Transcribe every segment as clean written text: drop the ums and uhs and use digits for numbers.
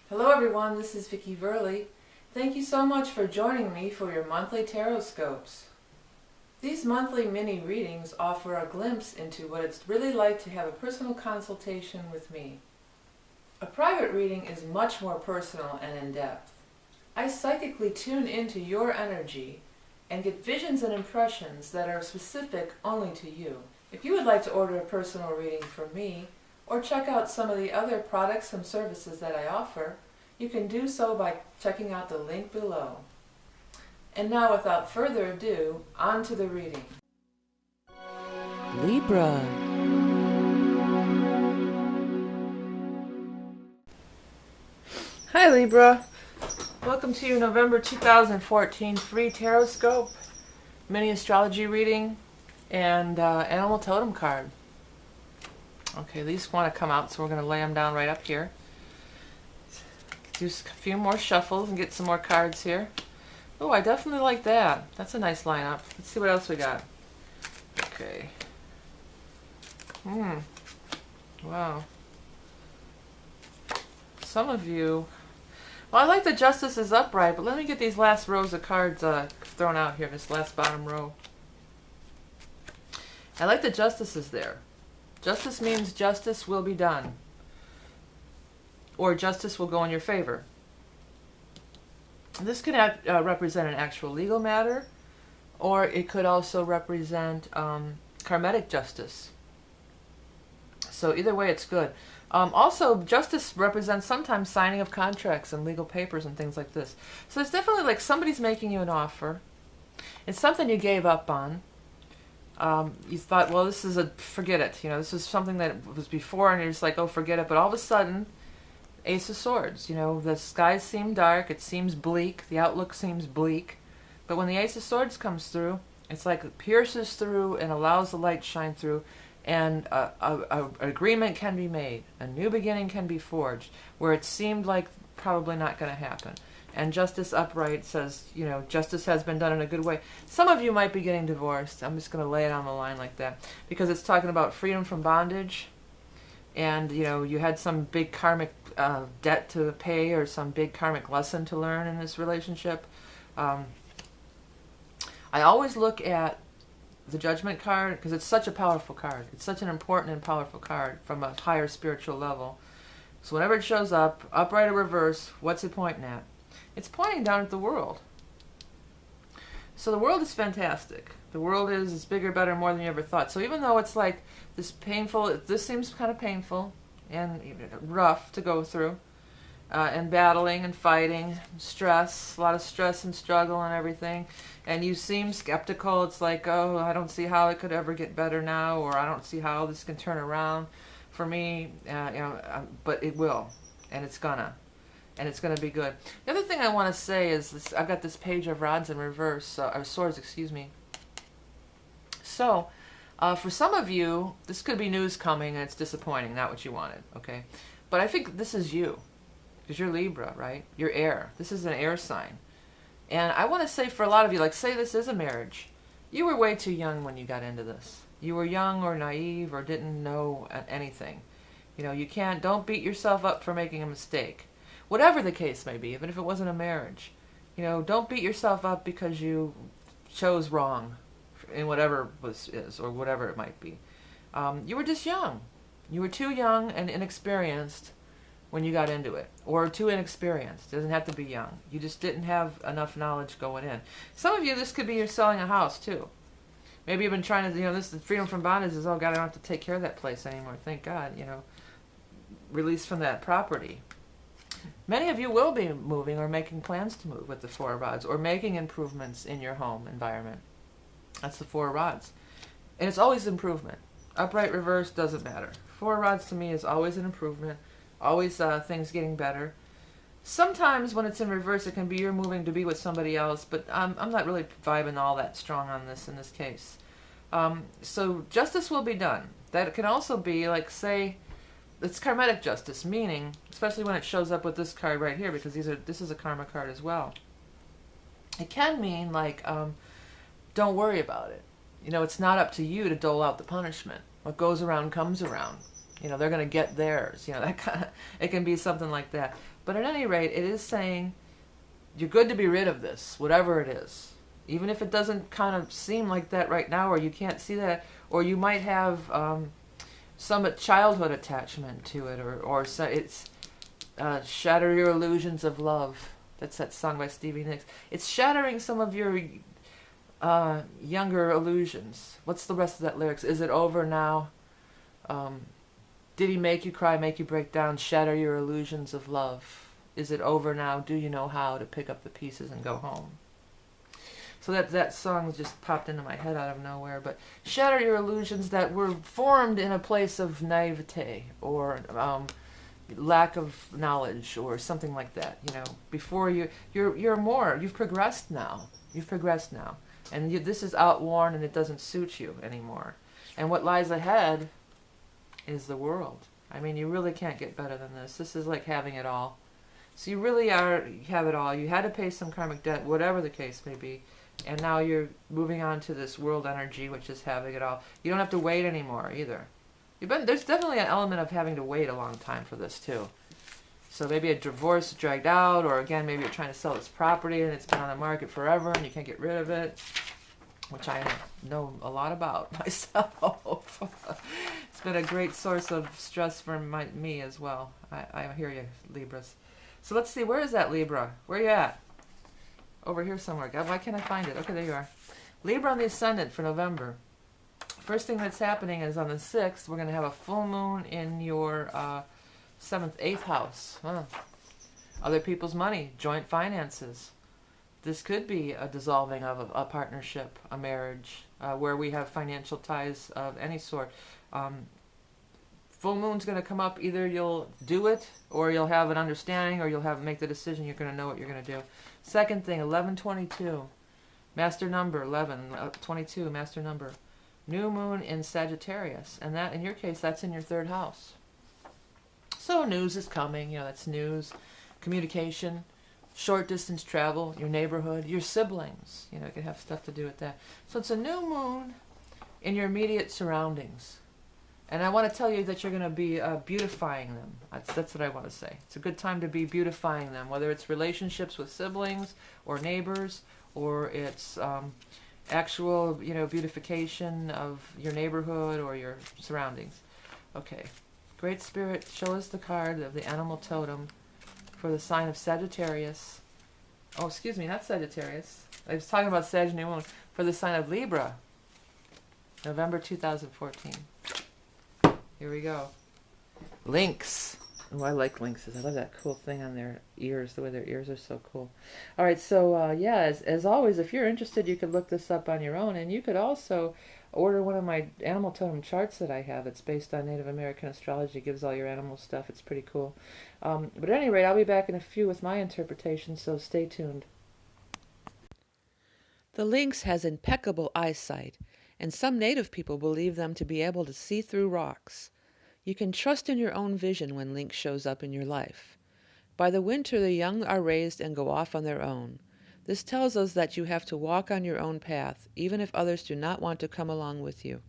Hello everyone, this is Vicki Verley. Thank you so much for joining me for your monthly Tarotscopes. These monthly mini readings offer a glimpse into what it's really like to have a personal consultation with me. A private reading is much more personal and in-depth. I psychically tune into your energy and get visions and impressions that are specific only to you. If you would like to order a personal reading from me, or check out some of the other products and services that I offer, you can do so by checking out the link below. And now, without further ado, on to the reading. Libra. Hi Libra. Welcome to your November 2014 free Tarotscope, mini astrology reading, and animal totem card. Okay, these want to come out, so we're going to lay them down right up here. Do a few more shuffles and get some more cards here. Oh, I definitely like that. That's a nice lineup. Let's see what else we got. Okay. Wow. Some of you... Well, I like the Justice is upright, but let me get these last rows of cards thrown out here, this last bottom row. I like the Justice is there. Justice means justice will be done, or justice will go in your favor. This could represent an actual legal matter, or it could also represent karmatic justice. So either way, it's good. Also, justice represents sometimes signing of contracts and legal papers and things like this. So it's definitely like somebody's making you an offer. It's something you gave up on. You thought, well, this is forget it. You know, this is something that was before, and you're just like, oh, forget it. But all of a sudden, Ace of Swords. You know, the skies seem dark. It seems bleak. The outlook seems bleak. But when the Ace of Swords comes through, it's like it pierces through and allows the light to shine through, and an agreement can be made. A new beginning can be forged, where it seemed like probably not going to happen. And Justice upright says, you know, justice has been done in a good way. Some of you might be getting divorced. I'm just going to lay it on the line like that, because it's talking about freedom from bondage. And, you know, you had some big karmic debt to pay, or some big karmic lesson to learn in this relationship. I always look at the Judgment card, because it's such a powerful card. It's such an important and powerful card from a higher spiritual level. So whenever it shows up, upright or reverse, what's it pointing at? It's pointing down at the world. So the world is fantastic. The world is bigger, better, more than you ever thought. So even though it's like this painful, this seems kind of painful and rough to go through, and battling and fighting, stress, a lot of stress and struggle and everything, and you seem skeptical. It's like, oh, I don't see how it could ever get better now, or I don't see how this can turn around for me, but it will, and it's gonna. And it's going to be good. The other thing I want to say is this: I've got this page of rods in reverse, or swords, excuse me. So, for some of you, this could be news coming and it's disappointing, not what you wanted, okay? But I think this is you, because you're Libra, right? You're air. This is an air sign. And I want to say for a lot of you, like say this is a marriage. You were way too young when you got into this. You were young or naive or didn't know anything. You know, don't beat yourself up for making a mistake. Whatever the case may be, even if it wasn't a marriage. You know, don't beat yourself up because you chose wrong in whatever is, or whatever it might be. You were just young. You were too young and inexperienced when you got into it. Or too inexperienced. It doesn't have to be young. You just didn't have enough knowledge going in. Some of you, this could be you're selling a house too. Maybe you've been trying to, this the freedom from bondage is, oh God, I don't have to take care of that place anymore. Thank God, release from that property. Many of you will be moving or making plans to move with the Four of Rods, or making improvements in your home environment. That's the Four of Rods. And it's always improvement. Upright, reverse, doesn't matter. Four of Rods to me is always an improvement, always things getting better. Sometimes when it's in reverse, it can be you're moving to be with somebody else, but I'm not really vibing all that strong on this in this case. So justice will be done. That can also be, like, say, it's karmatic justice, meaning, especially when it shows up with this card right here, because this is a karma card as well. It can mean, like, don't worry about it. It's not up to you to dole out the punishment. What goes around comes around. They're going to get theirs. That kind of, it can be something like that. But at any rate, it is saying you're good to be rid of this, whatever it is. Even if it doesn't kind of seem like that right now, or you can't see that, or you might have some childhood attachment to it, or so it's shatter your illusions of love. That's that song by Stevie Nicks. It's shattering some of your younger illusions. What's the rest of that lyrics? Is it over now? Did he make you cry, make you break down, shatter your illusions of love? Is it over now? Do you know how to pick up the pieces and go home? So that song just popped into my head out of nowhere. But shatter your illusions that were formed in a place of naivete or lack of knowledge or something like that. You know, before you've progressed now. You've progressed now, and this is outworn and it doesn't suit you anymore. And what lies ahead is the world. I mean, you really can't get better than this. This is like having it all. So you really have it all. You had to pay some karmic debt, whatever the case may be. And now you're moving on to this world energy, which is having it all. You don't have to wait anymore either. There's definitely an element of having to wait a long time for this too. So maybe a divorce dragged out, or again, maybe you're trying to sell this property and it's been on the market forever and you can't get rid of it, which I know a lot about myself. It's been a great source of stress for me as well. I hear you, Libras. So let's see, where is that Libra? Where are you at? Over here somewhere. God, why can't I find it? Okay, there you are. Libra on the Ascendant for November. First thing that's happening is on the 6th, we're going to have a full moon in your 7th, 8th house. Other people's money, joint finances. This could be a dissolving of a partnership, a marriage, where we have financial ties of any sort. Full moon's going to come up. Either you'll do it, or you'll have an understanding, or you'll make the decision. You're going to know what you're going to do. Second thing, 1122, master number, 1122, master number. New moon in Sagittarius, and that, in your case, that's in your 3rd house. So news is coming. You know, that's news, communication, short distance travel, your neighborhood, your siblings. You know, it could have stuff to do with that. So it's a new moon in your immediate surroundings. And I want to tell you that you're going to be beautifying them. That's what I want to say. It's a good time to be beautifying them, whether it's relationships with siblings or neighbors, or it's actual, beautification of your neighborhood or your surroundings. Okay. Great Spirit, show us the card of the animal totem for the sign of Sagittarius. Oh, excuse me, not Sagittarius. I was talking about Sag New Moon. For the sign of Libra, November 2014. Here we go. Lynx. Oh, I like lynxes. I love that cool thing on their ears, the way their ears are so cool. All right, so yeah, as always, if you're interested, you could look this up on your own, and you could also order one of my animal totem charts that I have. It's based on Native American astrology. It gives all your animal stuff. It's pretty cool. But at any rate, I'll be back in a few with my interpretation, so stay tuned. The lynx has impeccable eyesight, and some native people believe them to be able to see through rocks. You can trust in your own vision when lynx shows up in your life. By the winter, the young are raised and go off on their own. This tells us that you have to walk on your own path, even if others do not want to come along with you.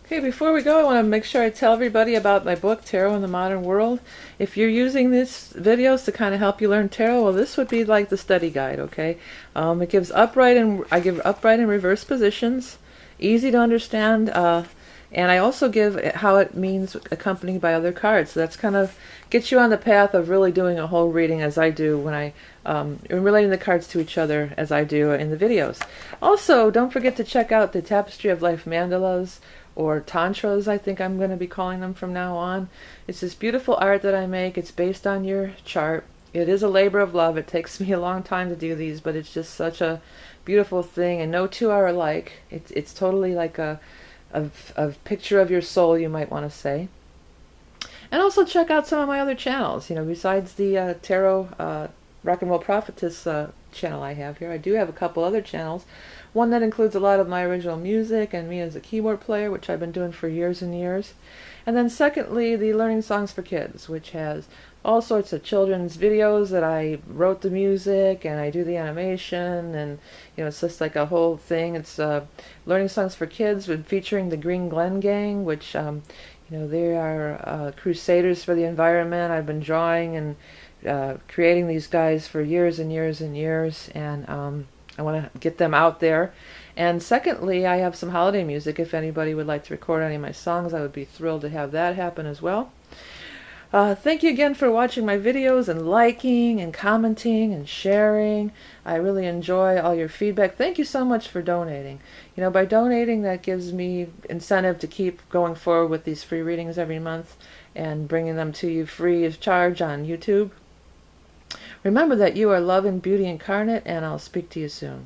Okay, before we go, I want to make sure I tell everybody about my book, Tarot in the Modern World. If you're using these videos to kind of help you learn tarot, well, this would be like the study guide, okay? It gives I give upright and reverse positions, easy to understand, and I also give how it means accompanied by other cards. So that's kind of gets you on the path of really doing a whole reading as I do when I relating the cards to each other as I do in the videos. Also, don't forget to check out the Tapestry of Life mandalas, or tantras, I think I'm going to be calling them from now on. It's this beautiful art that I make. It's based on your chart. It is a labor of love. It takes me a long time to do these, but it's just such a beautiful thing, and no two are alike. It's totally like a picture of your soul, you might want to say. And also check out some of my other channels. Besides the Tarot Rock and Roll Prophetess channel I have here, I do have a couple other channels. One that includes a lot of my original music and me as a keyboard player, which I've been doing for years and years. And then secondly, the Learning Songs for Kids, which has all sorts of children's videos that I wrote the music and I do the animation, and it's just like a whole thing. It's Learning Songs for Kids featuring the Green Glen Gang, which they are crusaders for the environment. I've been drawing and creating these guys for years and years and years, and I want to get them out there. And secondly, I have some holiday music. If anybody would like to record any of my songs, I would be thrilled to have that happen as well. Thank you again for watching my videos and liking and commenting and sharing. I really enjoy all your feedback. Thank you so much for donating. You know, by donating, that gives me incentive to keep going forward with these free readings every month and bringing them to you free of charge on YouTube. Remember that you are love and beauty incarnate, and I'll speak to you soon.